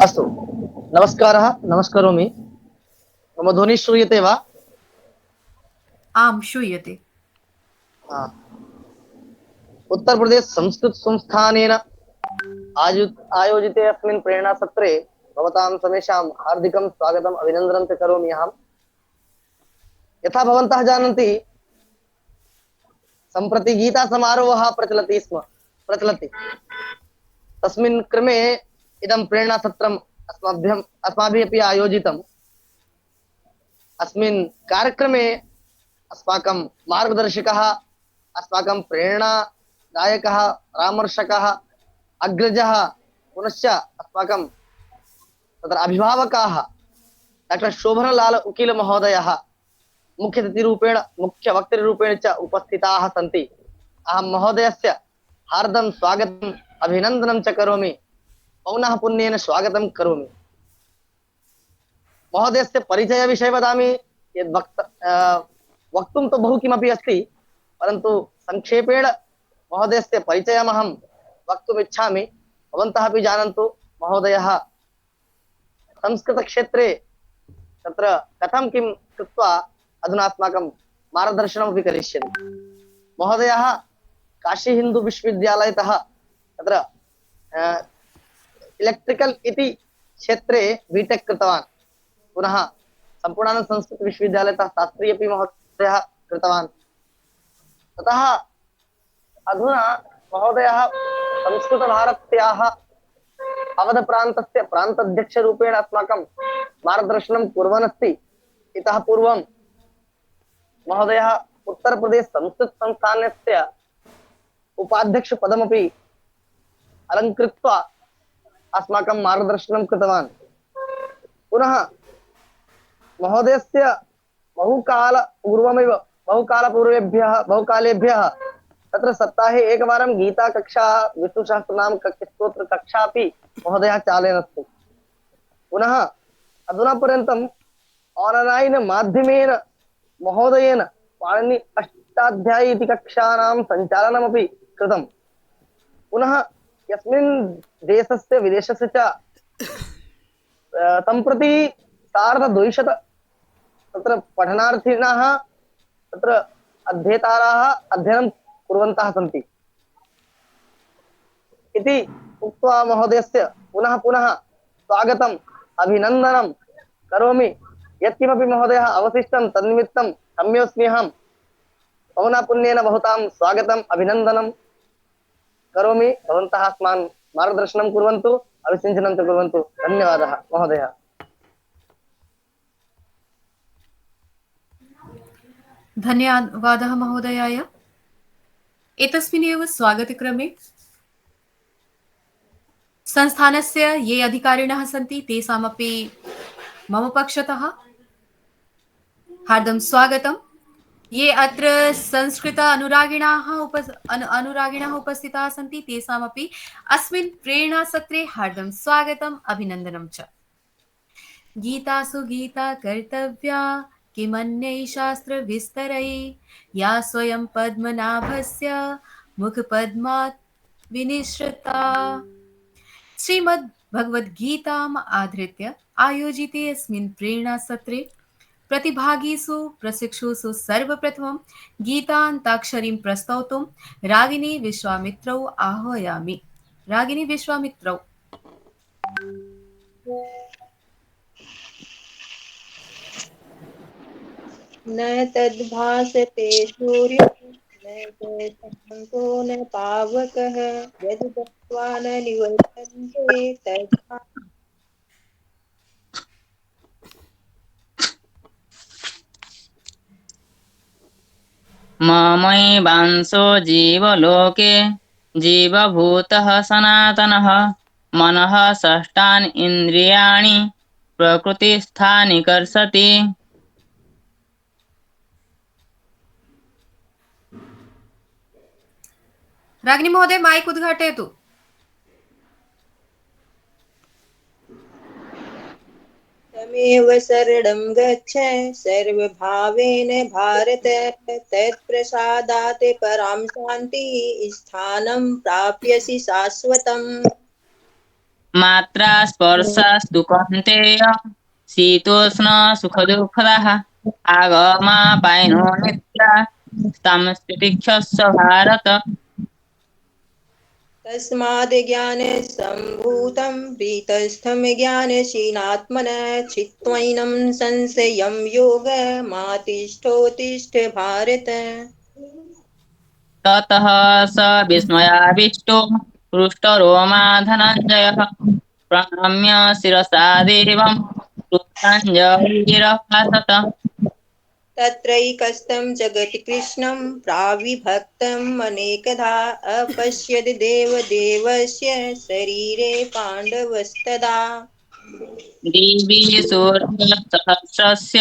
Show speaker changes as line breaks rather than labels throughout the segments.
अस्तु। नमस्कारः, नमस्करोमि। मम ध्वनिः श्रूयते वा?
आम श्रूयते।
उत्तरप्रदेश संस्कृत संस्थानेन आयोजिते अस्मिन् प्रेरणासत्रे भवतां सर्वेषां हार्दिकं स्वागतम् अभिनन्दनं च करोमि अहम्। यथा भवन्तः जानन्ति, सम्प्रति गीतासमारोहः प्रचलति। तस्मिन् क्रमे इदं प्रेरणासत्रम् अस्माभिः अपि आयोजितम्। अस्मिन् कार्यक्रमे अस्माकं मार्गदर्शकः, अस्माकं प्रेरणादायकः, परामर्शकः, अग्रजः, पुनश्च अस्माकं तत्र अभिभावकाः डॉक्टर शोभनलाल उकिल महोदयः मुख्यवक्तृरूपेण च उपस्थिताः सन्ति। अहं महोदयस्य हार्दं स्वागतम् अभिनन्दनं च करोमि, पौनः पुन्येन स्वागतं करोमि। महोदयस्य परिचयविषये वदामि। यद् वक्तुं तो बहु किमपि अस्ति, परन्तु संक्षेपेण महोदयस्य परिचयमहं वक्तुम् इच्छामि। भवन्तः अपि जानन्तु, महोदयः संस्कृतक्षेत्रे तत्र कथं किं कृत्वा अधुना अस्माकं मार्गदर्शनमपि करिष्यति। महोदयः काशी हिन्दू विश्वविद्यालयतः तत्र इलेक्ट्रिकल इति क्षेत्रे बीटेक् कृतवान्। पुनः सम्पूर्णानन्द संस्कृत विश्वविद्यालयतः शास्त्री अपि महोदयः कृतवान्। ततः अधुना महोदयः संस्कृतभारत्याः अवधप्रान्तस्य प्रान्ताध्यक्षरूपेण अस्माकं मार्गदर्शनं कुर्वन् अस्ति। इतः पूर्वं महोदयः उत्तरप्रदेश संस्कृत संस्थानस्य उपाध्यक्षपदमपि अलङ्कृत्वा अस्माकं मार्गदर्शनं कृतवान्। पुनः महोदयस्य बहुकालेभ्यः तत्र सप्ताहे एकवारं गीताकक्षा, विष्णुसहस्रनामस्तोत्रकक्षा अपि महोदयः चालयन् अस्ति। पुनः अधुना पर्यन्तम् ऑनलाइन माध्यमेन महोदयेन पाणिनि अष्टाध्यायी इति कक्षानां सञ्चालनमपि कृतं। पुनः यस्मिन् देशस्य विदेशस्य च सम्प्रति 1200 तत्र पठनार्थिनः तत्र अध्येताराः अध्ययनं कुर्वन्तः सन्ति इति उक्त्वा महोदयस्य पुनः पुनः स्वागतम् अभिनन्दनं करोमि। यत्किमपि महोदयः अवशिष्टं तन्निमित्तं क्षम्योऽस्मि अहं। पौनःपुन्येन भवतां स्वागतम् अभिनन्दनं करोमि। भवन्तः अस्मान् मार्गदर्शनं कुर्वन्तु, अभिसिञ्चनं च कुर्वन्तु। धन्यवादः महोदय।
धन्यवादः महोदयाय। एतस्मिन्नेव स्वागतक्रमे संस्थानस्य ये अधिकारिणः सन्ति तेषामपि मम पक्षतः हार्दं स्वागतम्। ये अत्र संस्कृत अनुरागिणः उपस्थिताः सन्ति तेषामपि अस्मिन् प्रेरणासत्रे हार्दं स्वागतम् अभिनन्दनं च। गीतासु गीता कर्तव्या किमन्यै शास्त्रविस्तरै या स्वयं पद्मनाभस्य मुखपद्मात् विनिश्रिता। श्रीमद्भगवद्गीताम् आधृत्य आयोजिते अस्मिन् प्रेरणासत्रे प्रतिभागिषु प्रशिक्षुषु सर्वप्रथमं गीतान्ताक्षरीं प्रस्तौतुं रागिनी विश्वामित्रौ आह्वयामि। रागिनी विश्वामित्रौ।
न तद्भासते सूर्यो न च शशाङ्को न पावकः यद् दत्त्वा न निवर्तन्ते तद्भासते।
ममैवांसो जीवलोके जीवभूतः सनातनः मनः षष्ठानि इन्द्रियाणि प्रकृतिस्थानि कर्षति।
रागिनी महोदय माइक उद्घाटयतु।
तमेव शरणं गच्छ सर्वभावेन भारत तत्प्रसादात् परां शान्तिः स्थानं प्राप्यसि शाश्वतम्।
मात्रा स्पर्शास्तु कौन्तेय शीतोष्ण सुखदुःखदाः आगमापायनो नित्या संस्थितिक्षस्व भारत।
तस्माद् ज्ञानसम्भूतं प्रीतस्थं ज्ञानशीनात्मनः चित्त्वैनं संशयं योगमातिष्ठोत्तिष्ठ भारत।
ततः स विस्मयाविष्टो हृष्टरोमा धनञ्जयः प्रणम्य शिरसा देवं कृताञ्जलिरभाषत।
तत्रैकस्थं जगति कृष्णं प्राविभक्तम् अनेकधा अपश्यद् देवदेवस्य शरीरे पाण्डवस्तदा।
देवी सूर्यसहस्रस्य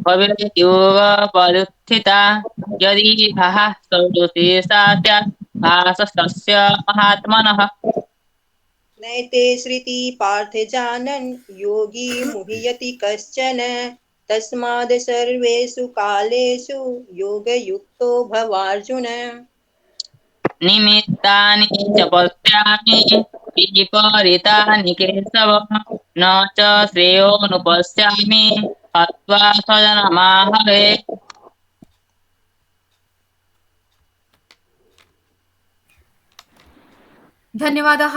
भवेद्योगपदुत्थिता यदि भाः सदोषे सा स्यात् भासस्तस्य महात्मनः।
नैते श्रुति पार्थ जानन् योगी मुह्यति कश्चन तस्माद् सर्वेषु कालेषु योगयुक्तो भवार्जुन।
निमित्तानि च पश्यामि विपरीतानि केशव न च श्रेयोनुपश्यामि हत्वा स्वजनमाहवे।
धन्यवादाः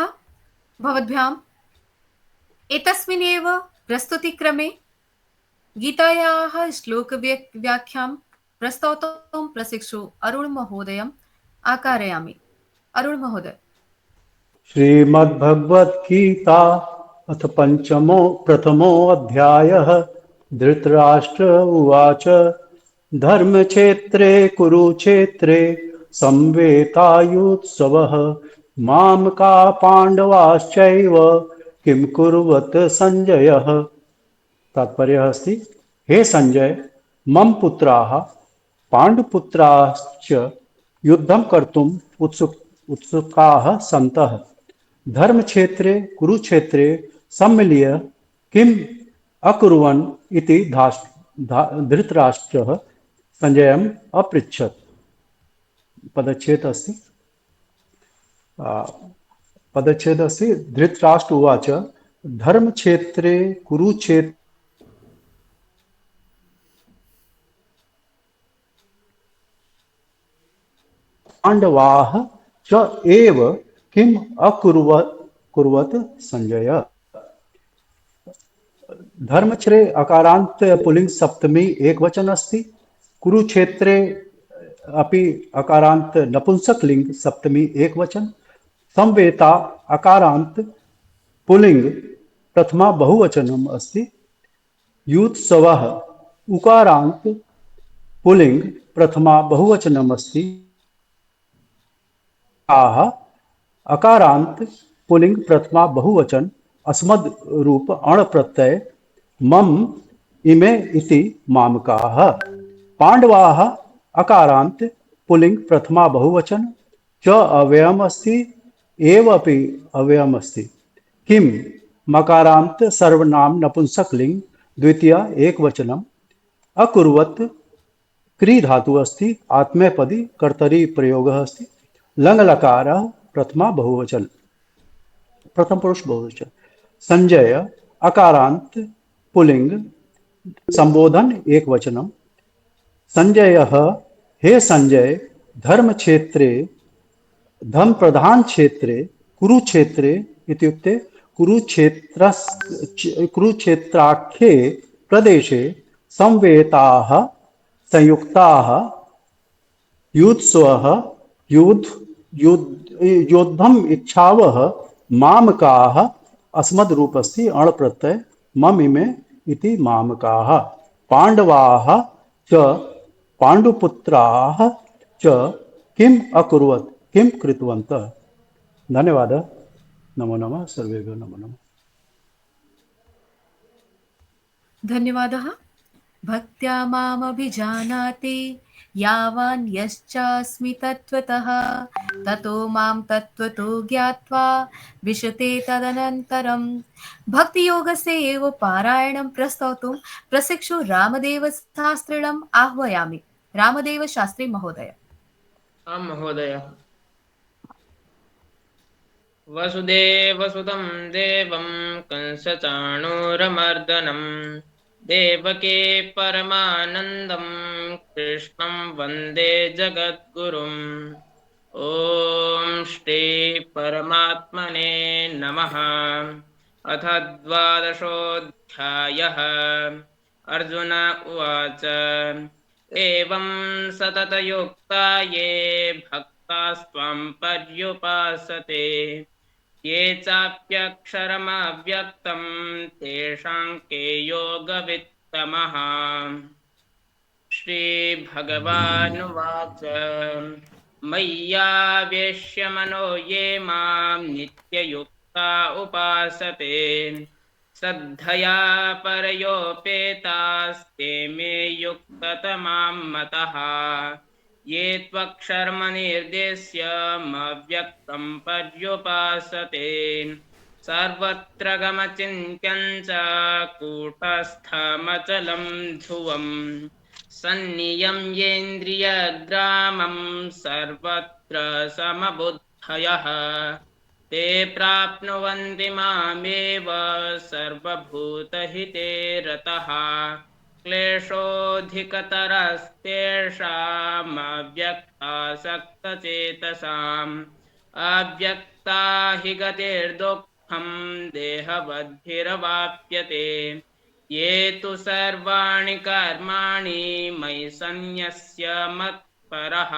भवद्भ्याम् एतस्मिन्नेव प्रस्तुतिक्रमे गीतायाः श्लोकव्याख्यां प्रस्तौतुं प्रशिक्षु अरुण महोदयम् आकारयामि। अरुण महोदय।
श्रीमद्भगवद्गीता अथ पंचमो प्रथमोऽध्यायः। धृतराष्ट्र उवाच धर्मक्षेत्रे कुरुक्षेत्रे संवेतायुत्सवः मामका पाण्डवाश्चैव किं कुर्वत संजयः। तात्पर्य अस्ति हे संजय मम पुत्राः पाण्डुपुत्राश्च युद्धं कर्तुम् उत्सुकाः सन्तः धर्मक्षेत्रे कुरुक्षेत्रे सम्मिल्य किम् अकुर्वन् इति धृतराष्ट्रः संजयम् अपृच्छत्। पदच्छेदः अस्ति धृतराष्ट्र उवाच धर्मक्षेत्रे कुरुक्षेत्रे पाण्डवाः च एव किम् कुर्वत संजय। धर्मक्षेत्रे अकारान्त पुल्लिंग सप्तमी एकवचन अस्ति। कुरुक्षेत्रे अपि अकारान्त नपुंसकलिंग सप्तमी एकवचन। संवेता अकारान्त पुल्लिंग प्रथमा बहुवचनम् अस्ति। युत्सवः उकारान्त पुल्लिंग प्रथमा बहुवचनम् अस्ति। आह अकारांत पुल्लिंग प्रथमा बहुवचन अस्मद् रूप अण प्रत्यय मम इमे इति मामकाः। पांडवाः अकारांत पुल्लिंग प्रथमा बहुवचन च अव्ययम् अस्ति एव अपि अव्ययम् अस्ति। किम मकारांत सर्वनाम नपुंसकलिंग द्वितीय एकवचनम्। अकुर्वत् क्री धातु अस्ति आत्मनेपदी कर्तरी प्रयोगः अस्ति। लंग लकार प्रथमा बहुवचन प्रथम पुरुष बहुवचन। संजय अकारांत पुल्लिंग संबोधन एक वचनम। संजय हे संजय धर्म क्षेत्रे धर्म प्रधान क्षेत्रे कुरुक्षेत्रे इत्युक्ते कुरुक्षेत्राख्ये प्रदेशे संवेताः संयुक्ताः युत्सवः योद्धम इच्छावः मामकाः अस्मद् रूपस्ति अण प्रत्यय मम इमे इति मामकाः। पांडवाः च पांडुपुत्राः च किम अकुर्वत् किम कृतवन्तः। धन्यवादः। नमो नमः सर्वेभ्यो नमो नमः।
धन्यवादः। भक्त्या मामभिजानाति यावान् यश्चास्मि तत्त्वतः ततो मां तत्त्वतो ज्ञात्वा विशते तदनन्तरं। भक्तियोगस्य एव पारायणं प्रस्तौतुं प्रशिक्षु रामदेवशास्त्रिणम् आह्वयामि। रामदेवशास्त्री महोदय।
आं महोदय। वसुदेवसुतं देवं कंसचाणूरमर्दनं देवके परमानन्दं कृष्णं वन्दे जगद्गुरुम्। ॐ श्री परमात्मने नमः। अथ द्वादशोऽध्यायः। अर्जुन उवाच एवं सततयुक्ता ये भक्तास्त्वां पर्युपासते ये चाप्यक्षरमव्यक्तं तेषां के योगवित्तमः। श्रीभगवानुवाच मय्यावेश्य मनो ये मां नित्ययुक्ता उपासते श्रद्धया परयोपेतास्ते मे युक्ततमां मतः। ये त्वक्षरमनिर्देश्य मव्यक्तं पर्युपासते सर्वत्र गमचिन्त्यं च कूटस्थमचलं ध्रुवम् सन्नियम्येन्द्रियग्रामं सर्वत्र समबुद्धयः ते प्राप्नुवन्ति मामेव सर्वभूतहिते रतः। क्लेशोऽधिकतरस्तेषामव्यक्तासक्तचेतसाम् अव्यक्ता हि गतिर्दुःखं देहवद्भिरवाप्यते। ये तु सर्वाणि कर्माणि मयि सन्न्यस्य मत्परः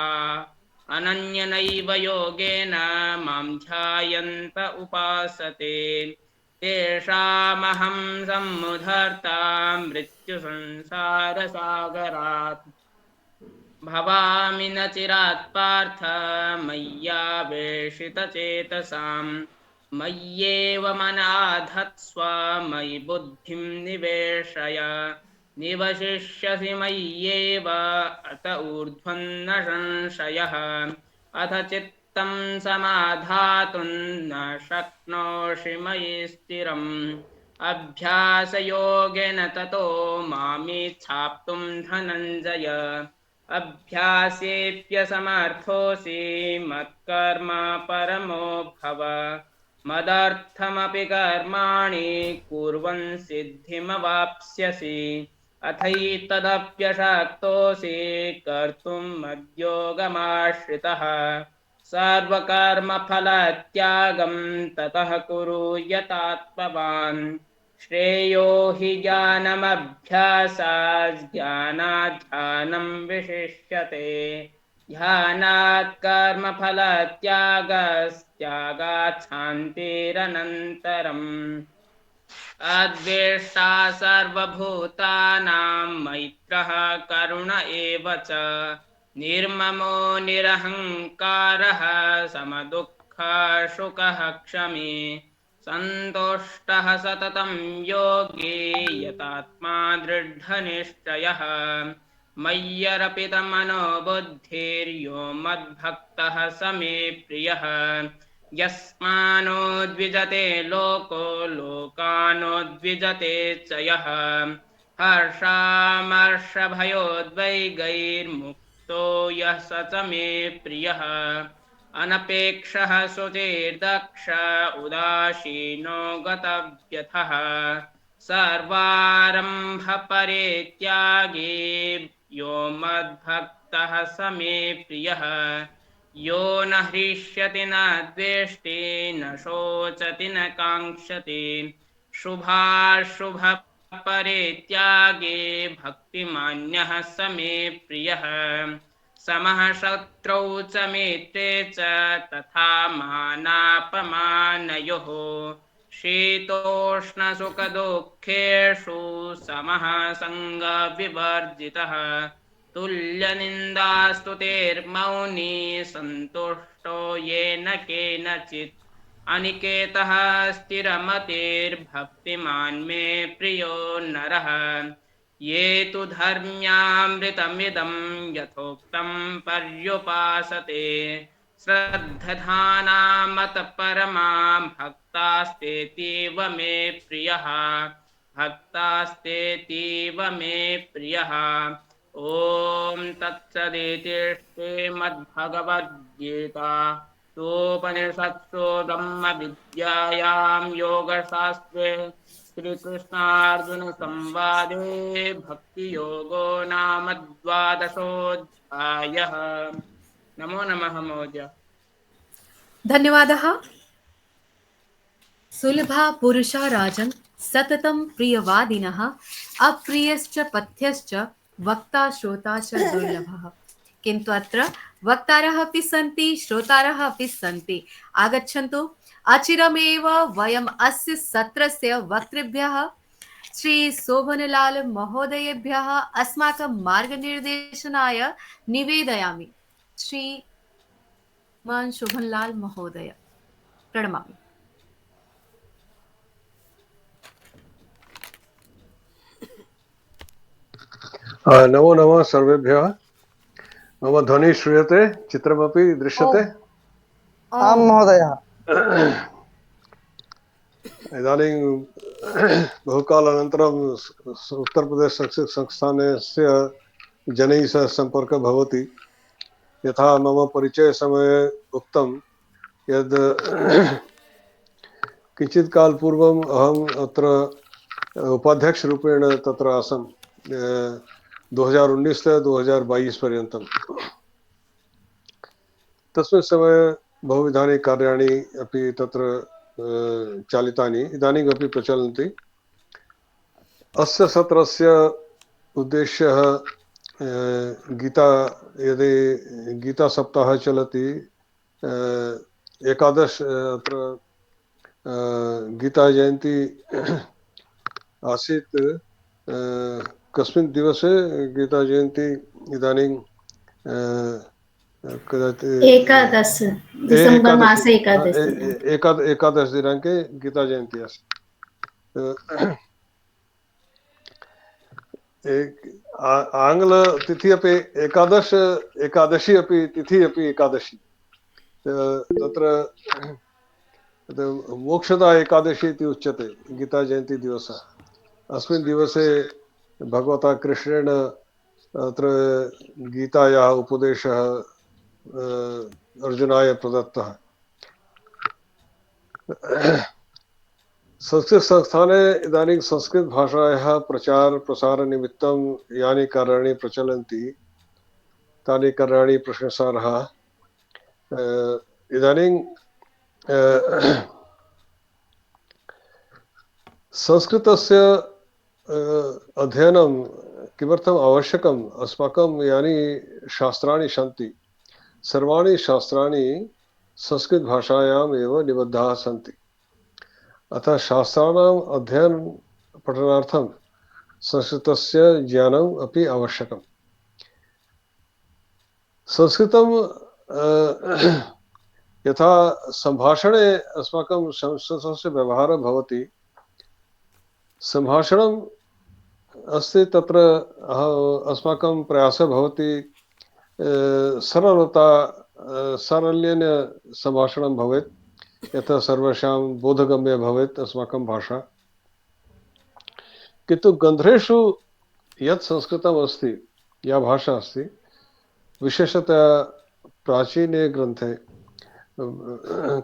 अनन्यनैव योगेन मां ध्यायन्त उपासते तेषामहं सम्मुधर्ता मृत्युसंसारसागरात्। भवामि न चिरात् पार्थ मय्यावेशितचेतसाम् मय्येव मनाधत्स्व मयि बुद्धिं निवेशय निवशिष्यसि मय्येव अत ऊर्ध्वं न संशयः। अथ चित्तं समाधातुं न शक्नोषि मयि स्थिरम् अभ्यासयोगेन ततो मामिच्छाप्तुं धनञ्जय। अभ्यासेऽप्यसमर्थोऽसि मत्कर्म परमो भव मदर्थमपि कर्माणि कुर्वन् सिद्धिमवाप्स्यसि। अथैतदप्यशक्तोऽसि कर्तुं मद्योगमाश्रितः सर्वकर्मफलत्यागं ततः कुरु यतात्मवान्। श्रेयो हि ज्ञानमभ्यासात् ज्ञानात् ध्यानं विशिष्यते ध्यानात् कर्मफलत्यागस्त्यागात् शान्तिरनन्तरम्। अद्वेष्टा सर्वभूतानां मैत्रः करुण एव च निर्ममो निरहङ्कारः समदुःखसुखः क्षमी सन्तुष्टः सततं योगी यतात्मा दृढनिश्चयः। मय्यर्पितमनो बुद्धिर्यो मद्भक्तः स मे प्रियः। यस्मानो द्विजते लोको लोकानो च यः हर्षामर्षभयोद्वेगैर्मुक्तो यः स च मे प्रियः। अनपेक्षः शुचिर्दक्ष उदासीनो गतव्यथः सर्वारम्भपरित्यागी यो मद्भक्तः स मे प्रियः। यो न हृष्यति न द्वेष्टि न शोचति न काङ्क्षति शुभाशुभपरित्यागी भक्तिमान्यः स मे प्रियः। समः शत्रौ च मित्रे च तथा मानापमानयोः शीतोष्णसुखदुःखेषु समः सङ्गविवर्जितः। तुल्यनिन्दास्तुतिर्मौनी सन्तुष्टो येन केनचित् अनिकेतः स्थिरमतिर्भक्तिमान् मे प्रियो नरः। ये तु धर्म्यामृतमिदं यथोक्तं पर्युपासते श्रद्धधानामतपरमा भक्तास्तेतीव मे प्रियः भक्तास्तेतीव मे प्रियः। ॐ तत्सदिति श्रीमद्भगवद्गीता तोपनिषत्सु ब्रह्मविद्यायां योगशास्त्रे श्रीकृष्णार्जुनसंवादे भक्तियोगो नाम द्वादशोऽध्यायः। नमो नमः महोदय।
धन्यवादः। सुलभा पुरुषा राजन् सततं प्रियवादिनः अप्रियश्च पथ्यश्च वक्ता श्रोता च दुर्लभः। किन्तु अत्र वक्तारः अपि सन्ति, श्रोतारः अपि सन्ति। आगच्छन्तु, अचिरमेव वयम् अस्य सत्रस्य वक्तृभ्यः श्री शोभनलाल महोदयेभ्यः अस्माकं मार्गनिर्देशनाय निवेदयामि। श्रीमान् शोभनलाल महोदय, प्रणमामि।
नमो नमः सर्वेभ्यः। मम ध्वनिः श्रूयते, चित्रमपि दृश्यते।
आं महोदयः।
इदानीं बहुकालानन्तरं उत्तरप्रदेश संस्कृत संस्थानस्य जनैः सह सम्पर्कः भवति। यथा मम परिचयसमये उक्तं यद् किञ्चित् कालपूर्वम् अहम् अत्र उपाध्यक्षरूपेण तत्र आसम् 2019 तः 2022 पर्यन्तं। तस्मिन् समये बहुविधानि कार्याणि अपि तत्र चालितानि, इदानीमपि प्रचलन्ति। अस्य सत्रस्य उद्देश्यः गीता, यदि गीतासप्ताहः चलति, एकादश अत्र गीताजयन्ती आसीत्। कस्मिन् दिवसे गीताजयन्ती इदानीं
एकादश डिसेम्बर् मासे
एकादश दिनाङ्के गीताजयन्ती अस्ति। आङ्ग्लतिथि अपि एकादशी अपि तिथि अपि एकादशी। तत्र मोक्षदा एकादशी इति उच्यते गीताजयन्ती दिवसः। अस्मिन् दिवसे भगवता कृष्णेन अत्र गीतायाः उपदेशः अर्जुनाय प्रदत्तः। संस्कृतसंस्थाने इदानीं संस्कृतभाषायाः प्रचार प्रसारनिमित्तं यानि कार्याणि प्रचलन्ति तानि कार्याणि प्रशंसार्हः। इदानीं संस्कृतस्य अध्ययनं किमर्थम् आवश्यकम्? अस्माकं यानि शास्त्राणि सन्ति सर्वाणि शास्त्राणि संस्कृतभाषायाम् एव निबद्धाः सन्ति। अतः शास्त्राणाम् अध्ययन पठनार्थं संस्कृतस्य ज्ञानम् अपि आवश्यकम्। संस्कृतं यथा सम्भाषणे अस्माकं संस्कृतस्य व्यवहारः भवति, सम्भाषणम् अस्ति तत्र अस्माकं प्रयासः भवति सारल्येन सम्भाषणं भवेत्, यथा सर्वेषां बोधगम्य भवेत् अस्माकं भाषा। किन्तु ग्रन्थेषु यत् संस्कृतम् अस्ति, या भाषा अस्ति, विशेषतया प्राचीने ग्रन्थे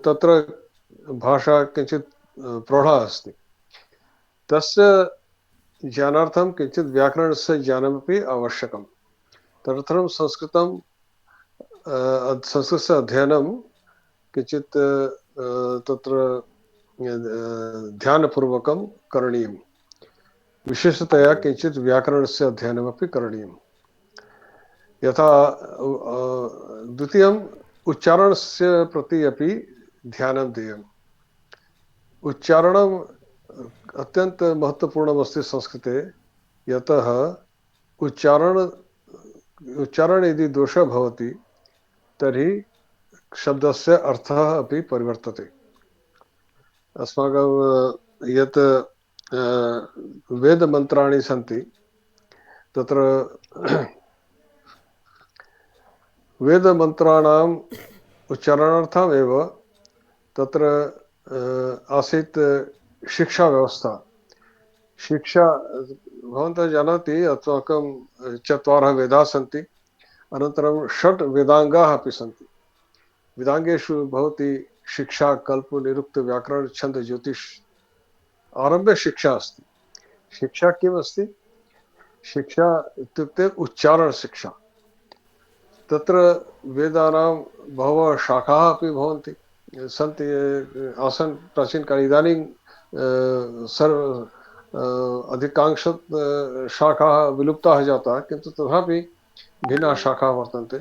तत्र भाषा किञ्चित् प्रौढा अस्ति। तस्य ज्ञानार्थं किञ्चित् व्याकरणस्य ज्ञानमपि आवश्यकं। तदर्थं संस्कृतस्य अध्ययनं किञ्चित् तत्र ध्यानपूर्वकं करणीयं। विशेषतया किञ्चित् व्याकरणस्य अध्ययनमपि करणीयं। यथा द्वितीयम् उच्चारणस्य प्रति अपि ध्यानं देयम्। उच्चारणम् अत्यन्त महत्वपूर्णमस्ति संस्कृते, यतः उच्चारण यदि दोषः भवति तर्हि शब्दस्य अर्थः अपि परिवर्तते। अस्माकं यत् वेदमन्त्राणि सन्ति तत्र वेदमन्त्राणाम् उच्चारणार्थमेव तत्र आसीत् शिक्षा व्यवस्था। शिक्षा भवन्तः जानाति, अस्माकं 4 वेदाः सन्ति, अनन्तरं 6 वेदाङ्गाः अपि सन्ति। वेदांगेषु भवति शिक्षा कल्प निरुक्त व्याकरण छंद ज्योतिष आरम्भे शिक्षा अस्ति। शिक्षा किम् अस्ति? शिक्षा इत्युक्ते उच्चारण शिक्षा। तत्र वेदानां बहवः शाखाः अपि भवन्ति सन्ति आसन् प्राचीनकाले। इदानीं अधिकांश शाखाः विलुप्ताः जाताः, किन्तु तथापि भिन्नाः शाखाः वर्तन्ते।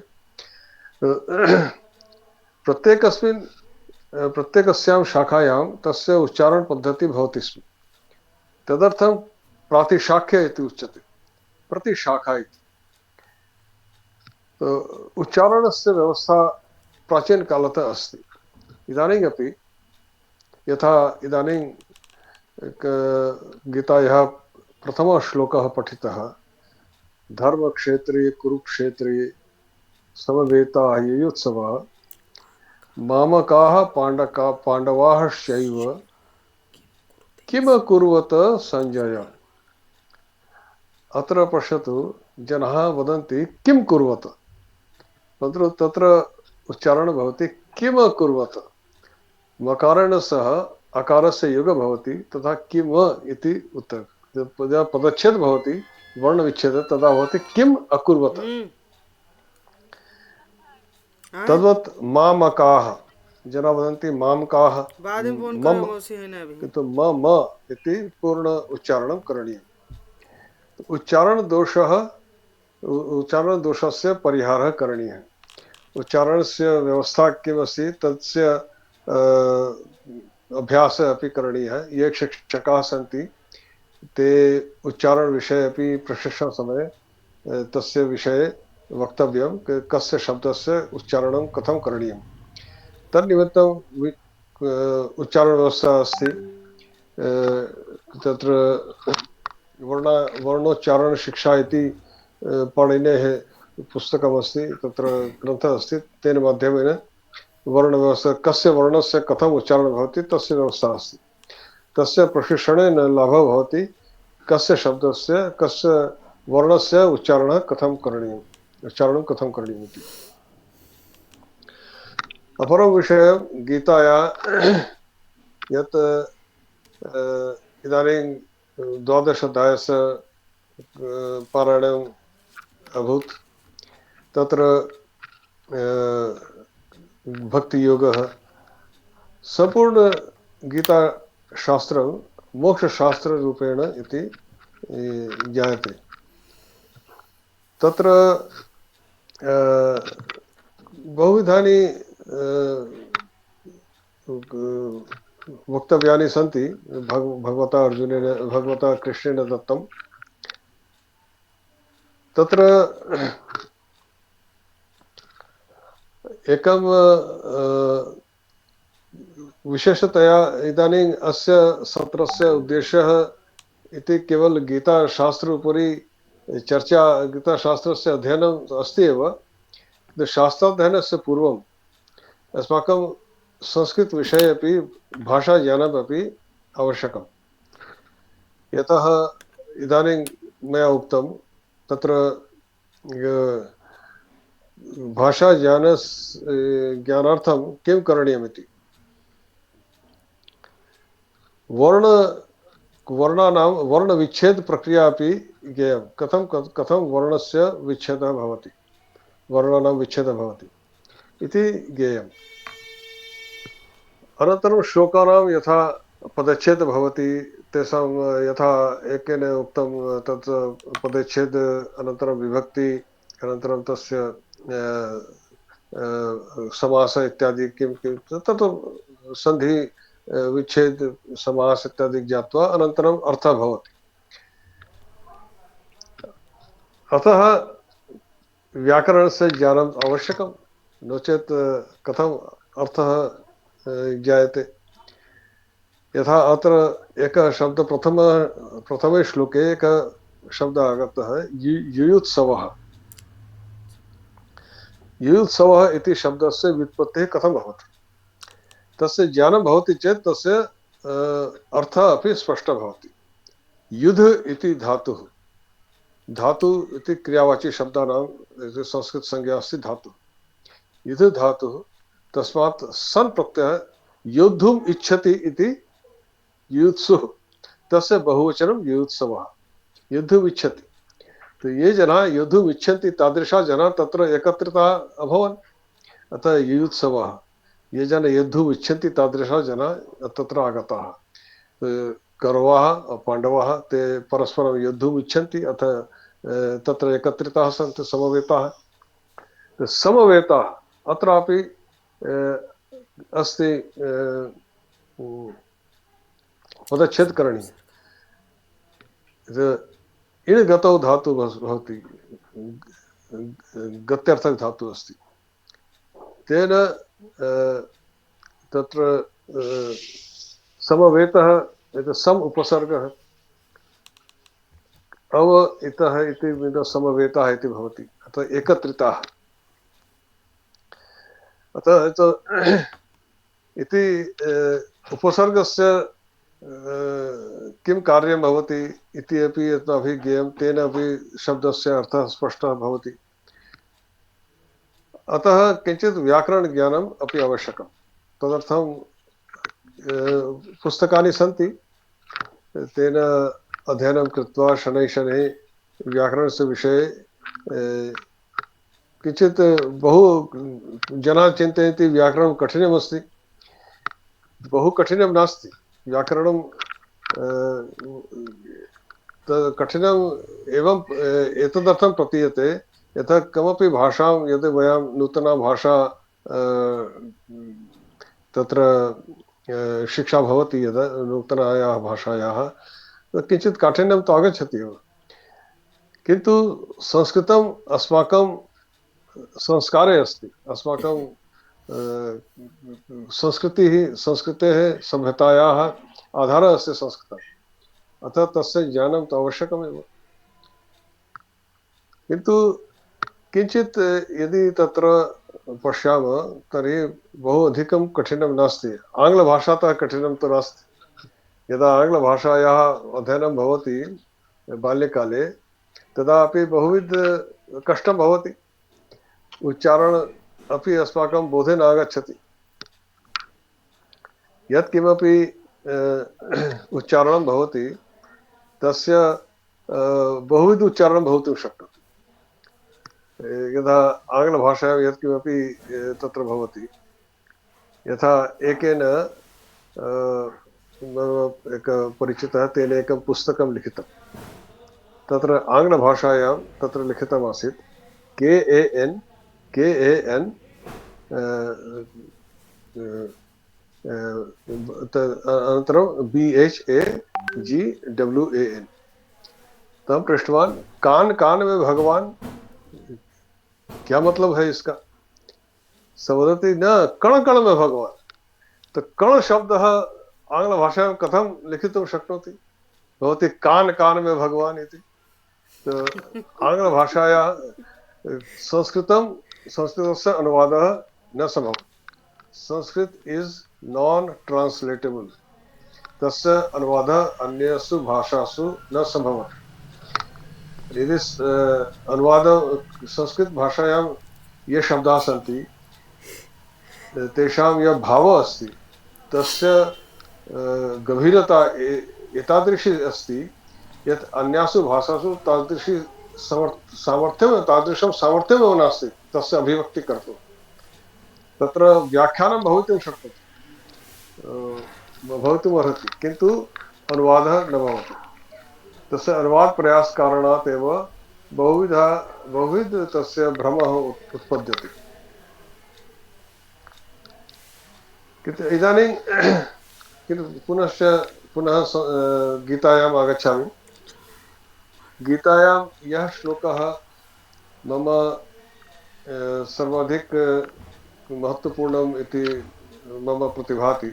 प्रत्येकस्यां शाखायां तस्य उच्चारणपद्धतिः भवति स्म। तदर्थं प्रातिशाख्य इति उच्यते, प्रतिशाखा इति। उच्चारणस्य व्यवस्था प्राचीनकालतः अस्ति। इदानीमपि यथा इदानीं गीतायाः प्रथमः श्लोकः पठितः, धर्मक्षेत्रे कुरुक्षेत्रे समवेताः युयुत्सवः मामकाः पाण्डवाश्चैव किम् अकुर्वत संजय। अत्र पश्यतु, जनाः वदन्ति किं कुर्वत, परन्तु तत्र उच्चारणं भवति किम् अकुर्वत। मकारेण सह अकारस्य योगः भवति, तथा किम् इति उत्तर पदच्छेद भवति, वर्णविच्छेदः, तदा भवति किम् अकुर्वत। तद्वत् मामकाः, जना वदन्ति मामकाः, किन्तु म इति पूर्ण उच्चारणं करणीयम्। उच्चारणदोषस्य परिहारः करणीयः। उच्चारणस्य व्यवस्था किमस्ति तस्य अभ्यासः अपि करणीयः। ये शिक्षकाः सन्ति ते उच्चारणविषये अपि प्रशिक्षणसमये तस्य विषये वक्तव्यं, कस्य शब्दस्य उच्चारणं कथं करणीयं। तन्निमित्तं उच्चारणव्यवस्था अस्ति। तत्र वर्णोच्चारणशिक्षा इति पाणिनेः पुस्तकमस्ति, तत्र ग्रन्थः अस्ति। तेन माध्यमेन वर्णव्यवस्था, कस्य वर्णस्य कथम् उच्चारणं भवति तस्य व्यवस्था अस्ति। तस्य प्रशिक्षणेन लाभः भवति, कस्य शब्दस्य कस्य वर्णस्य उच्चारणं कथं करणीयम् इति। अपरं विषयं गीतायाः यत् इदानीं 12 अध्यायस्य पारायणम् अभूत्। तत्र भक्तियोगः सम्पूर्ण गीताशास्त्रं मोक्षशास्त्ररूपेण इति ज्ञायते। तत्र बहुविधानि वक्तव्यानि सन्ति भगवता कृष्णेन दत्तं। तत्र एकं विशेषतया इदानीम् अस्य सत्रस्य उद्देश्यः इति केवल गीताशास्त्र उपरि चर्चा, गीताशास्त्रस्य अध्ययनम् अस्ति एव। शास्त्राध्ययनस्य पूर्वम् अस्माकं संस्कृतविषये अपि भाषाज्ञानमपि आवश्यकं। यतः इदानीं मया उक्तं तत्र ज्ञानार्थं किं करणीयमिति। वर्णानां वर्णविच्छेद प्रक्रिया अपि ज्ञेयं, कथं वर्णस्य विच्छेदः भवति, वर्णानां विच्छेदः भवति इति ज्ञेयम्। अनन्तरं श्लोकानां यथा पदच्छेदः भवति, तेषां यथा एकेन उक्तं तत् पदच्छेद, अनन्तरं विभक्ति, अनन्तरं तस्य समास इत्यादि किं तत् सन्धि विच्छेद समास इत्यादि ज्ञात्वा अनन्तरम् अर्थः भवति। अतः व्याकरणस्य ज्ञानम् आवश्यकं, नो चेत् कथम् अर्थः ज्ञायते। यथा अत्र एकः शब्दः प्रथमे श्लोके एकः शब्दः आगतः युयुत्सवः। युयुत्सवः इति शब्दस्य व्युत्पत्तिः कथं भवति, तस्य ज्ञानं भवति चेत् तस्य अर्थः अपि स्पष्टः भवति। युद्ध इति धातुः, धातु इति क्रियावाची शब्दानां संस्कृत संज्ञा अस्ति धातुः। युद्ध धातुः तस्मात् सन प्रत्यय योद्धुम इच्छति इति युत्सुः तस्य बहुवचनं युत्सवः युद्धुम इच्छति। तो ये जना युद्धुम इच्छन्ति तादृशा जना तत्र एकत्रिता अभवन् अतः युत्सवः ये जन युद्धुम इच्छन्ति तादृशा जना तत्र आगताः। कौरवाः पाण्डवाः ते परस्परं युद्धुम इच्छन्ति अतः तत्र एकत्रिताः सन्ति समवेताः। समवेताः अत्रापि अस्ति पदच्छेद करणीय। इण गतौ धातु भवति गत्यर्थक धातु अस्ति तेन तत्र समवेतः सम उपसर्गः अव इतः इति समवेताः इति भवति अतः एकत्रिताः। अतः इति उपसर्गस्य किं कार्यं भवति इति अपि अस्माभिः ज्ञेयं तेन अपि शब्दस्य अर्थः स्पष्टः भवति। अतः किञ्चित् व्याकरणज्ञानम् अपि आवश्यकं। तदर्थं पुस्तकानि सन्ति तेन अध्ययनं कृत्वा शनैः शनैः व्याकरणस्य विषये किञ्चित् बहु जनाः चिन्तयन्ति व्याकरणं कठिनमस्ति। बहु कठिनं नास्ति व्याकरणं कठिनम् एवं एतदर्थं प्रतीयते यथा कमपि भाषां यदि वयं नूतना भाषा तत्र शिक्षा भवति यदा नूतनायाः भाषायाः किञ्चित् काठिन्यं तु आगच्छति एव। किन्तु संस्कृतम् अस्माकं संस्कारे अस्ति। अस्माकं संस्कृतेः सभ्यतायाः आधारः अस्ति संस्कृतम्। अतः तस्य ज्ञानं तु आवश्यकमेव। किन्तु किञ्चित् यदि तत्र पश्यामः तर्हि बहु अधिकं कठिनं नास्ति। आङ्ग्लभाषातः कठिनं तु नास्ति। यदा आङ्ग्लभाषायाः अध्ययनं भवति बाल्यकाले तदापि बहुविध कष्टं भवति। उच्चारण अपि अस्माकं बोधे न आगच्छति। यत्किमपि उच्चारणं भवति तस्य बहुविध उच्चारणं भवितुं शक्नोति। यदा आङ्ग्लभाषायां यत्किमपि तत्र भवति यथा एकेन एकः परिचितः तेन एकं पुस्तकं लिखितं। तत्र आङ्ग्लभाषायां तत्र लिखितमासीत् KAN अनन्तरं BHAGWAN। तब पृष्ठवान कान कान में भगवान क्या मतलब है इसका? सवदति न कण कण में भगवान। तो कण शब्दः आङ्ग्लभाषायां कथं लिखितुं शक्नोति? भवति कान कान में भगवान इति। तो आङ्ग्लभाषायाः संस्कृतस्य अनुवादः न सम्भवति। Sanskrit is non translatable. तस्य अनुवादः अन्यसु भाषासु न सम्भवति। यदि अनुवाद संस्कृत भाषायां ये शब्दाः सन्ति तेषां यः भावः अस्ति तस्य गभीरता एतादृशी अस्ति यत् अन्यासु भाषासु तादृशी तादृशं सामर्थ्यमेव नास्ति तस्य अभिव्यक्ति कर्तुं। तत्र व्याख्यानं भवितुं शक्नोति भवितुमर्हति किन्तु अनुवादः न भवति। तस्य अनुवाद प्रयास कारणात् एव बहुविध तस्य भ्रमः उत्पद्यते। किन्तु इदानीं पुनः गीतायाम् आगच्छामि। गीतायां यः श्लोकः मम सर्वाधिक महत्वपूर्णम् इति मां प्रतिभाति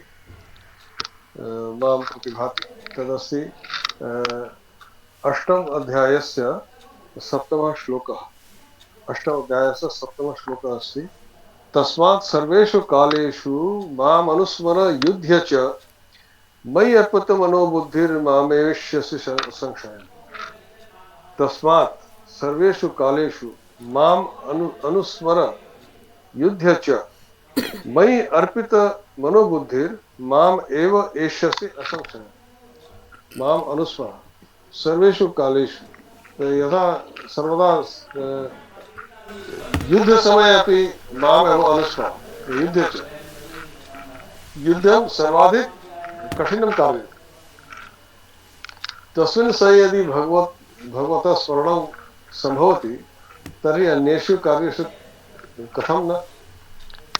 तदस्ति अष्टम अध्यायस्य सप्तमः श्लोकः। अष्टम अध्यायस्य सप्तमः श्लोकः अस्ति तस्मात् सर्वेषु कालेषु माम् अनुस्मर युध्य च मयि अर्पित मनोबुद्धिर्मामेष्यसि संशयः। तस्मात् सर्वेषु कालेषु माम् अनुस्मर युध्य च मयि अर्पित मनोबुद्धिर माम एव एष्यसि असंशय। माम अनुस्मर सर्वेषु कालेषु यथा सर्वदा युद्ध समय अपि माम एव अनुस्मर। युद्धे च युद्धं सर्वाधिक कठिनं कार्यं। तस्मिन् स यदि भगवतः स्मरणं सम्भवति तर्हि अन्येषु कार्येषु कथं न।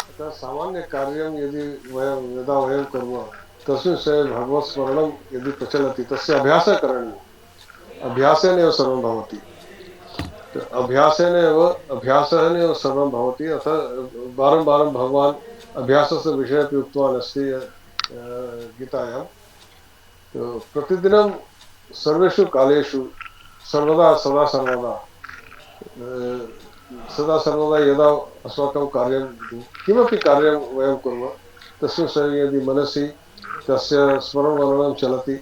अतः सामान्य कार्यं यदा वयं कुर्मः तस्मिन् समये भगवत् स्मरणं यदि प्रचलति तस्य अभ्यासः करणीयः। अभ्यासेनैव सर्वं भवति। अभ्यासेनैव सर्वं भवति। अतः वारं वारं भगवान् अभ्यासस्य विषये अपि उक्तवान् अस्ति गीतायां। प्रतिदिनं सर्वेषु कालेषु सर्वदा सर्वदा यदा अस्माकं कार्यं किमपि कार्यं वयं कुर्मः तस्मिन् समये यदि मनसि तस्य स्मरणं चलति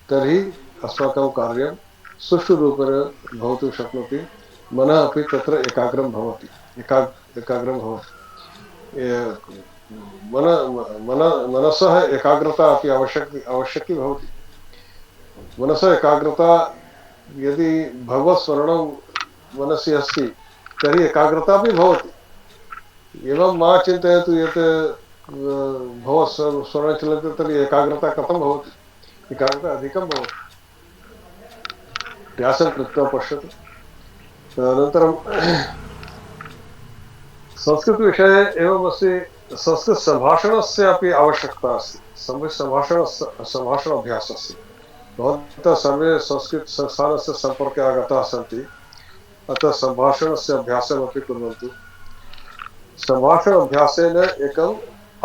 तर्हि अस्माकं कार्यं सुष्ठुरूपेण भवितुं शक्नोति। मनः अपि तत्र एकाग्रं भवति। मनसः एकाग्रता अपि आवश्यकी भवति। मनसः एकाग्रता यदि भगवत् स्मरणं मनसि अस्ति तर्हि एकाग्रता अपि भवति। एवं मा चिन्तयतु यत् भगवत् स्मरणं चलति तर्हि एकाग्रता कथं भवति। एकाग्रता अधिकं भवति। अभ्यासं कृत्वा पश्यतु। अनन्तरं संस्कृतविषये एवमस्ति। संस्कृतसम्भाषणस्य अपि आवश्यकता अस्ति। सम्भाषणाभ्यासस्य भवन्तः सर्वे संस्कृतसंस्थानस्य सम्पर्के आगताः सन्ति। अतः सम्भाषणस्य अभ्यासमपि कुर्वन्तु। सम्भाषणाभ्यासेन एकम्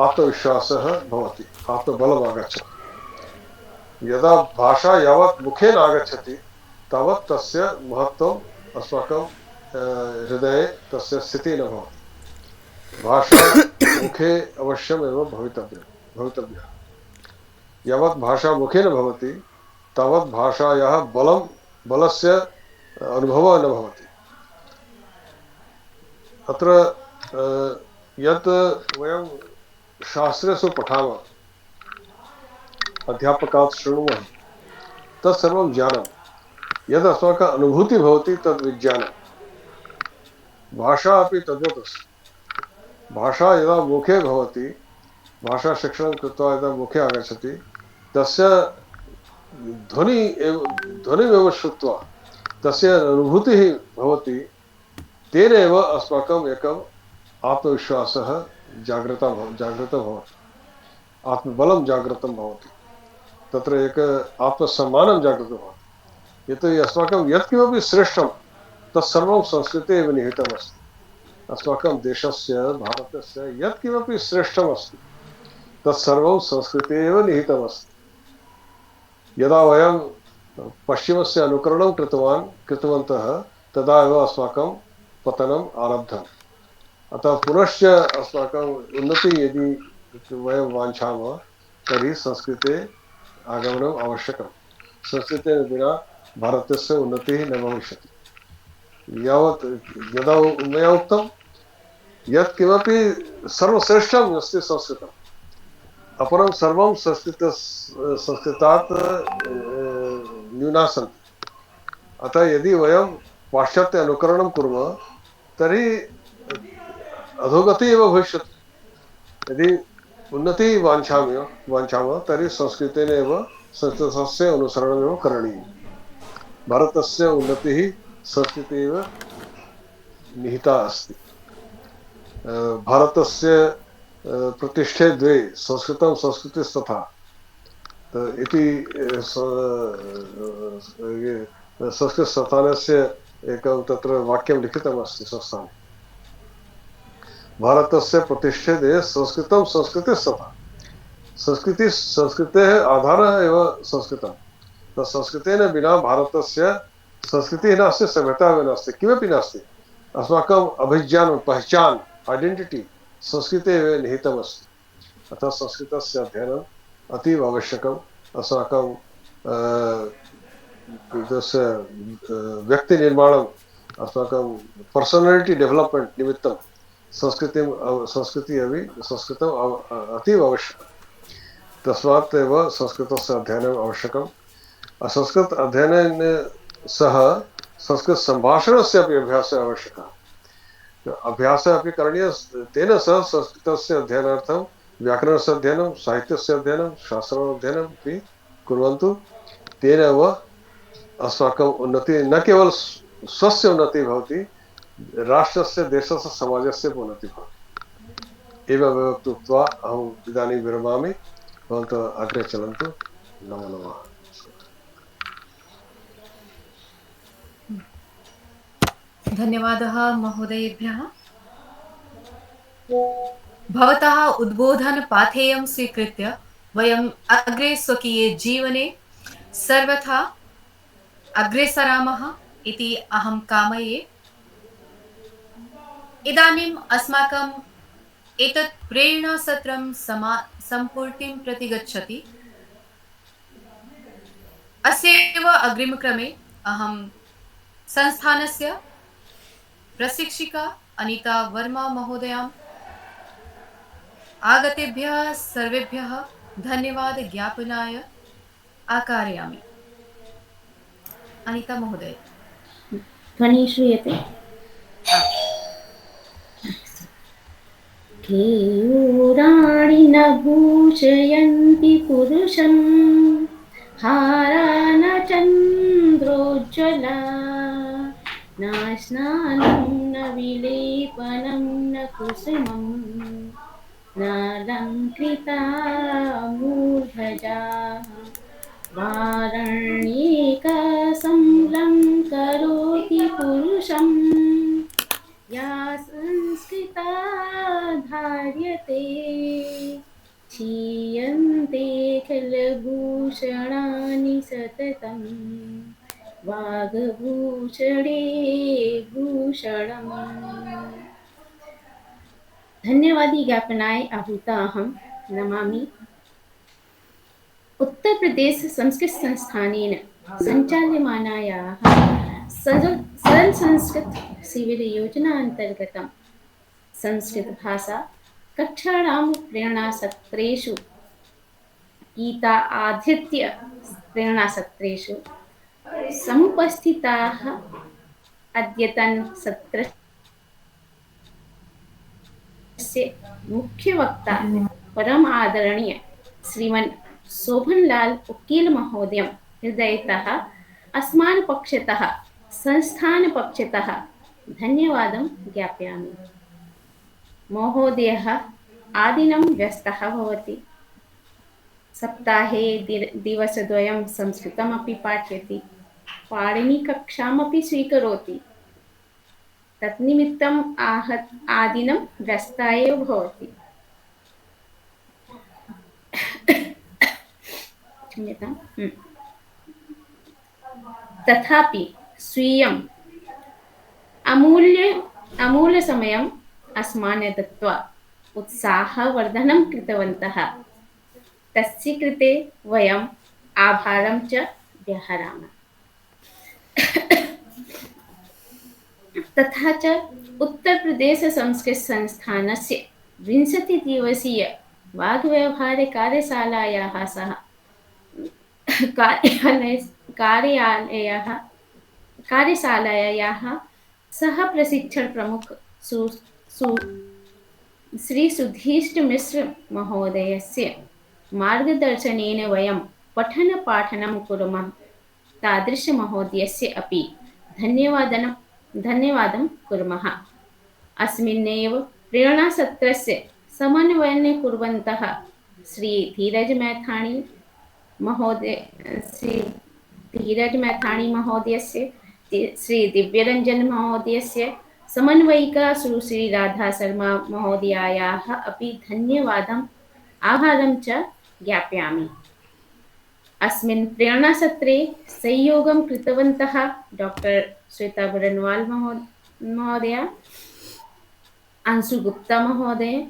आत्मविश्वासः भवति। आत्मबलम् आगच्छति। यदा भाषा यावत् मुखेन आगच्छति तावत् तस्य महत्त्वम् अस्माकं हृदये तस्य स्थितिः न भवति। भाषा मुखे अवश्यमेव भवितव्या। यावत् भाषा मुखे न भवति तावत् भाषायाः बलस्य अनुभवः न भवति। अत्र यत् वयं शास्त्रेषु पठामः अध्यापकात् शृणुमः तत्सर्वं ज्ञानं। यद् अस्माकं अनुभूतिः भवति तद् विज्ञानं। भाषा अपि तद्वत् अस्ति। भाषा यदा मुखे भवति भाषाशिक्षणं कृत्वा यदा मुखे आगच्छति तस्य ध्वनिमेव श्रुत्वा तस्य अनुभूतिः भवति। तेन एव अस्माकम् एकम् आत्मविश्वासः जागृतः भवति। आत्मबलं जागृतं भवति। तत्र एक आत्मसम्मानं जागृतं भवति। यतोहि अस्माकं यत्किमपि श्रेष्ठं तत्सर्वं संस्कृते एव निहितमस्ति। अस्माकं देशस्य भारतस्य यत्किमपि श्रेष्ठमस्ति तत्सर्वं संस्कृते एव निहितमस्ति। यदा वयं पश्चिमस्य अनुकरणं कृतवन्तः तदा एव अस्माकं पतनम् आरब्धम्। अतः पुनश्च अस्माकम् उन्नतिः यदि वयं वाञ्छामः तर्हि संस्कृते आगमनम् आवश्यकं। संस्कृतेन विना भारतस्य उन्नतिः न भविष्यति। यदा मया उक्तं यत् किमपि सर्वश्रेष्ठम् अस्ति संस्कृतम्। अपरं सर्वं संस्कृतात् न्यूना सन्ति। अतः यदि वयं पाश्चात्य अनुकरणं कुर्मः तर्हि अधोगतिः एव भविष्यति। यदि उन्नतिः वाञ्छामः तर्हि संस्कृतेन एव संस्कृतस्य अनुसरणमेव करणीयम्। भारतस्य उन्नतिः संस्कृते एव निहिता अस्ति। भारतस्य प्रतिष्ठे द्वे संस्कृतं संस्कृतिस्तथा इति संस्कृतस्थानस्य एकं तत्र वाक्यं लिखितमस्ति संस्थाने। भारतस्य प्रतिष्ठे द्वे संस्कृतं संस्कृतिस्तथा। संस्कृतेः आधारः एव संस्कृतं। संस्कृतेन विना भारतस्य संस्कृतिः नास्ति, सभ्यता एव नास्ति, किमपि नास्ति। अस्माकम् अभिज्ञानं पहचान आइडेंटिटी संस्कृते एव निहितमस्ति। अतः संस्कृतस्य अध्ययनम् अतीव आवश्यकम्। अस्माकं व्यक्तिनिर्माणम् अस्माकं पर्सनालिटी डेवलप्मेण्ट् निमित्तं संस्कृति अपि संस्कृतम् अतीव आवश्यकं। तस्मात् एव संस्कृतस्य अध्ययनम् आवश्यकम्। संस्कृत अध्ययनेन सह संस्कृतसम्भाषणस्य अपि अभ्यासः आवश्यकः। अभ्यासः अपि करणीयः। तेन सह संस्कृतस्य अध्ययनार्थं व्याकरणस्य अध्ययनं, साहित्यस्य अध्ययनं, शास्त्राध्ययनम् अपि कुर्वन्तु। तेन एव अस्माकम् उन्नतिः, न केवल स्वस्य उन्नतिः भवति, राष्ट्रस्य, देशस्य, समाजस्य उन्नतिः भवति। एवमेव उक्त्वा अहम् इदानीं विरमामि। भवन्तः अग्रे चलन्तु। नमो नमः।
धन्यवादः महोदयेभ्यः। भवतः उद्बोधनपाथेयं स्वीकृत्य वयम् अग्रे स्वकीये जीवने सर्वथा अग्रे सरामः इति अहं कामये। इदानीम् अस्माकम् एतत् प्रेरणासत्रं सम्पूर्तिं प्रति गच्छति। अस्यैव अग्रिमक्रमे अहं संस्थानस्य प्रशिक्षिका अनिता वर्मा महोदयाम् आगतेभ्यः सर्वेभ्यः धन्यवाद ज्ञापनाय आकारयामि। अनिता महोदय,
ध्वनिः श्रूयते? केयूराणि न भूषयन्ति पुरुषं, हारा न चन्द्रोज्ज्वला, न स्नानं न विलेपनं न कुसुमं, नालङ्कृता मूर्धजा, वारण्येका संलं करोति पुरुषं, या संस्कृता धार्यते, क्षीयन्ते खलभूषणानि सततं, वाग्भूषणे भूषणम्। धन्यवादी ज्ञापनाय आहूता अहं नमामि। उत्तर प्रदेश संस्कृत संस्थानेन सञ्चाल्यमानायाः सरल संस्कृत शिविर योजना अंतर्गतं संस्कृत भाषा कक्षाणां प्रेरणासत्रेषु गीता आधृत्य प्रेरणासत्रेषु समुपस्थिताः अद्यतन सत्रस्य मुख्य वक्ता परम आदरणीय श्रीमन् शोभनलाल उकील महोदयं हृदयतः अस्मान् पक्षतः संस्थान पक्षतः धन्यवादं ज्ञापयामि। महोदयः आदिनं व्यस्तः भवति। सप्ताहे दिवसद्वयं संस्कृतमपि पाठयति, पाणिनिकक्षामपि स्वीकरोति। तन्निमित्तम् आदिनं व्यस्ता एव भवति। क्षम्यताम्। तथापि स्वीयम् अमूल्यसमयम् अस्मान् दत्त्वा उत्साहवर्धनं कृतवन्तः। तस्य कृते वयम् आभारं च व्याहरामः। तथा च उत्तर प्रदेश संस्कृत संस्थानस्य 20 दिवसीय वाग्व्यवहार कार्यशालायाः सह कार्यशालायाः सह प्रशिक्षण प्रमुख श्री सुधीष्ट मिश्र महोदयस्य मार्गदर्शनेन वयं पठन पाठनं कुर्मः। तादृश महोदयस्य अपि धन्यवादं कुर्मः। अस्मिन्नेव प्रेरणासत्रस्य समन्वयं कुर्वन्तः श्री धीरज मैथाणी महोदयस्य, श्री दिव्यरंजन महोदयस्य, समन्वयिका श्री राधा शर्मा महोदयायाः अपि धन्यवादम् आभारं च ज्ञापयामि। अस्मिन् प्रेरणासत्रे सहयोगं कृतवन्तः डॉक्टर श्वेता बरनवाल महोदय, अंशु गुप्ता महोदय,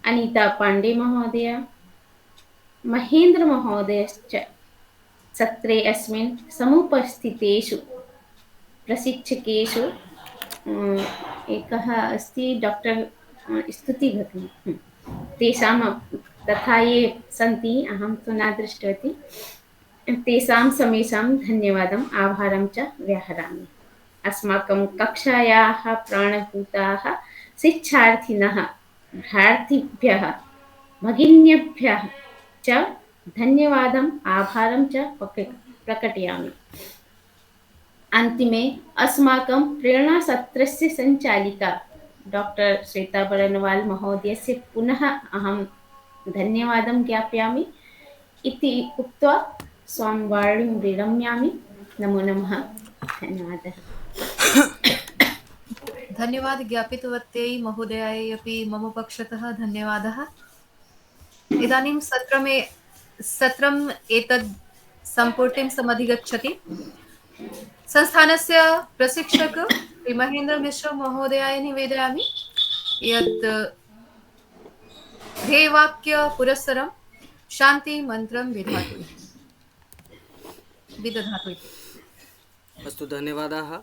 अनीता पांडे महोदय, महेंद्र महोदयश्च। सत्रे अस्मिन् समुपस्थितेषु प्रशिक्षकेषु एकः अस्ति डाक्टर् स्तुतिभगिनी, तेषां तथा ये सन्ति, अहं तु न दृष्टवती। तेषां समेषां धन्यवादम् आभारं च व्याहरामि। अस्माकं कक्षायाः प्राणभूताः शिक्षार्थिनः भारतीभ्यः भगिन्यभ्यः च धन्यवादम् आभारं च प्रकटयामि। अन्तिमे अस्माकं प्रेरणासत्रस्य सञ्चालिका डॉक्टर श्वेता बरनवाल महोदयस्य पुनः अहं धन्यवादं ज्ञापयामि इति उक्त्वा स्वामवाणीं विरम्यामि। नमो नमः। धन्यवादः।
धन्यवाद ज्ञापितवत्यै महोदयायै अपि मम पक्षतः धन्यवादः। इदानीं सत्रम् एतद् सम्पूर्तिं समधिगच्छति। संस्थानस्य प्रशिक्षक श्री महेन्द्र मिश्र महोदयाय निवेदयामि यत् ध्येयवाक्य पुरस्सरं शान्ति मन्त्रं विदधातु इति।
अस्तु, धन्यवादाः।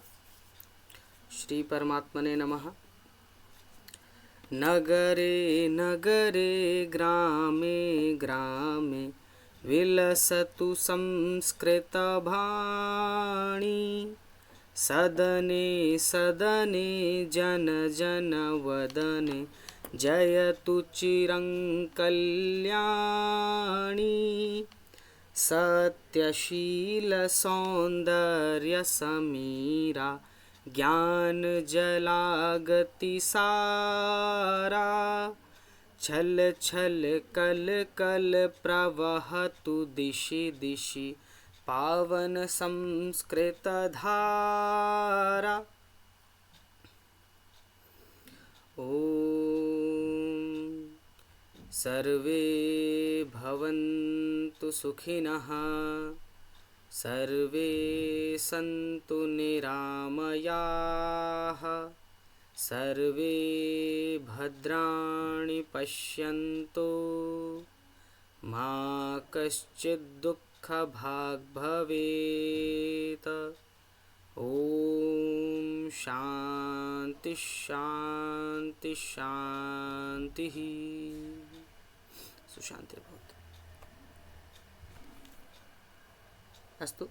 श्री परमात्मने नमः। नगरे नगरे ग्रामे ग्रामे विलसतु संस्कृतभाणि, सदने सदने जन जन वदने जयतु चिरं कल्याणी। सत्यशील सौंदर्य समीरा ज्ञान जलागति सारा, छल छल कल कल प्रवहतु दिशि दिशि पावन संस्कृत धारा। ओम सर्वे भवन्तु सुखिनः, सर्वे सन्तु निरामयाः, सर्वे भद्राणि पश्यन्तु, मा कश्चित् दुःखभाग् भवेत्। ओम शांति शांति शांतिः। सुशांतिर्भवतु। अस्तु।